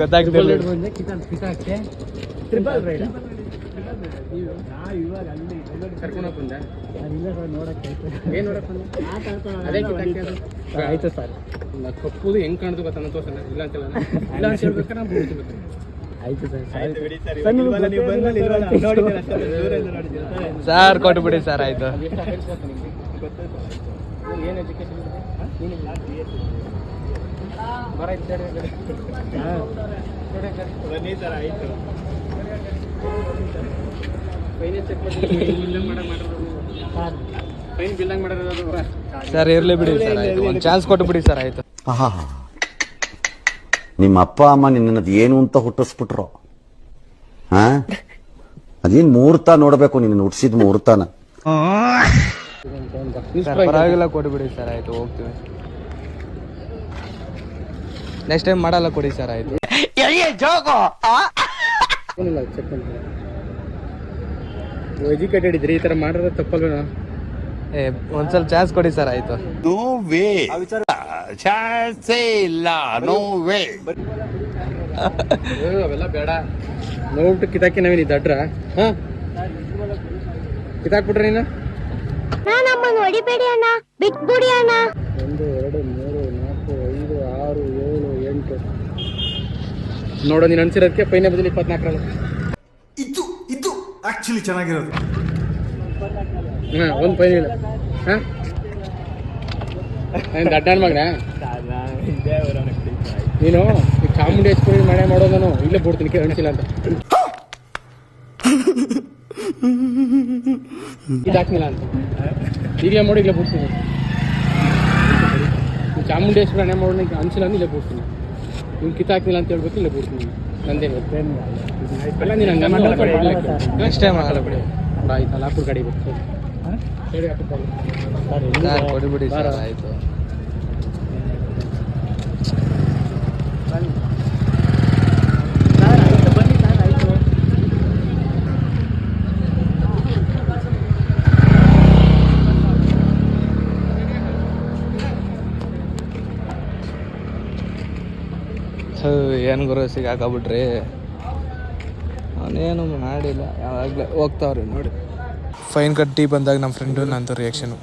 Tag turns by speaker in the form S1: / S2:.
S1: ಗೊತ್ತಾಗ್ತಿಲ್ಲ.
S2: ಆಯ್ತು ಸರ್,
S1: ಕಪ್ಪುದು ಹೆಂಗ್ ಕಾಣುದು ಗೊತ್ತ ತೋರ್ಸಲ್ಲ. ಇಲ್ಲ ಅಂತಲ್ಲ, ಇಲ್ಲ ಅಂತ ಹೇಳ್ಬೇಕಾರೆ ನಾವು
S2: ಆಯ್ತು ಸರ್.
S3: ಸರ್ ಕೊಟ್ಬಿಡಿ ಸರ್. ಆಯ್ತು
S1: ಏನು ಎಜುಕೇಶನ್ ಫೈನ್ ಬಿಲ್ ಹಂಗೆ ಮಾಡಿರೋದು
S3: ಸರ್. ಇರ್ಲಿ ಬಿಡಿ ಸರ್. ಆಯ್ತು, ಒಂದು ಚಾನ್ಸ್ ಕೊಟ್ಬಿಡಿ ಸರ್. ಆಯ್ತು.
S4: ನಿಮ್ಮ ಅಪ್ಪ ಅಮ್ಮ ನಿನ್ನದು ಏನು ಅಂತ ಹುಟ್ಟಿಸ್ಬಿಟ್ರು? ಹಾ, ಅದೇನ್ ಮುಹೂರ್ತ ನೋಡ್ಬೇಕು, ನಿನ್ನ ಹುಟ್ಟಿಸಿದ ಮುಹೂರ್ತನ.
S3: ಪರವಾಗಿಲ್ಲ, ಕೊಟ್ಬಿಡಿ ಸರ್. ಆಯ್ತು, ಹೋಗ್ತೀವಿ. ನೆಕ್ಸ್ಟ್ ಟೈಮ್ ಮಾಡಲ್ಲ, ಕೊಡಿ ಸರ್. ಆಯ್ತು.
S1: ಎಜುಕೇಟೆಡ್ ಇದ್ರಿ, ಈ ತರ ಮಾಡಿದ್ರೆ ತಪ್ಪಲ್ವ?
S3: ಒಂದ್ಸಲ ಚಾನ್ಸ್ ಕೊಡಿ ಸರ್. ಆಯ್ತು.
S4: ನೋ ವೇ, ಚಾನ್ಸೇ ಇಲ್ಲ. No way.
S1: ಅವೆಲ್ಲ ಬೇಡ. ನೋಡ್ಬಿಟ್ಟು ಕಿತಾಕಿ ನಾವೇನು ದಡ್ರ? ಹಾ, ಕಿತಾಕ್ಬಿಟ್ರೆ ನೀನು.
S5: ನಮ್ಮನ್ನು ಹೊಡಿಬೇಡಿ ಅಣ್ಣ, ಬಿಟ್ಬಿಡಿ ಅಣ್ಣ.
S1: 1 2 3 4 5 6 7 8. ನೋಡೋ, ನೀನು ಅನ್ಸಿರೋದಕ್ಕೆ ಫೈನ್ ಬದಲು 24
S6: ಇದು ಆಕ್ಚುಲಿ ಚೆನ್ನಾಗಿರೋದು.
S1: ಹಾ, ಒಂದು ಫೈನ್ ಇಲ್ಲ. ಹಾ, ದಡ್ಡನ ಮಗನ ನೀನು. ಚಾಮುಂಡೇಶ್ವರಿ ಮಳೆ ಮಾಡೋದು ನಾನು ಇಲ್ಲೇ ಬಿಡ್ತೀನಿ, ಅನಿಸಿಲ್ಲ ಅಂತ. ಇದಾಕ್ನಿಲ್ಲ ಅಂತ ಹೀಗೆ ಮಾಡಿ ಇಲ್ಲೇ ಬಿಡ್ತೀನಿ. ಚಾಮುಂಡೇಶ್ವರಿ ಮನೆ ಮಾಡೋಣ ಅನಿಸಿಲ್ಲ ಅಂದ್ರೆ ಇಲ್ಲೇ ಬಿಡ್ತೀನಿ. ನೀವು ಕಿತ್ತಾಕ್ನಿಲ್ಲ ಅಂತ ಹೇಳ್ಬೇಕು, ಇಲ್ಲೇ ಬಿಡ್ತೀನಿ. ನಂದೇನು ಅಲ್ಲ, ನೀನು ಹಂಗೆ
S3: ನೆಕ್ಸ್ಟ್ ಟೈಮ್ ಆಗಲ್ಲ ಬಿಡಿ.
S1: ಆಯ್ತು, ಲಾಪುರ್ ಗಾಡಿ ಬೇಕು ಹೇಳಿ.
S3: ಸರ್ ಕೊಟ್ಬಿಡಿ ಸರ್. ಆಯ್ತು.
S2: ಬನ್ನಿ ಸರ್. ಆಯ್ತು.
S3: ಏನು ಗುರು ಸಿಗಾಕಬಿಟ್ರಿ. ಅವನೇನು ಮಾಡಿಲ್ಲ, ಯಾವಾಗಲೇ ಹೋಗ್ತಾವ್ರಿ ನೋಡಿ. ಫೈನ್ ಕಟ್ಟಿ ಬಂದಾಗ ನಮ್ಮ ಫ್ರೆಂಡು ನಂದು ರಿಯಾಕ್ಷನು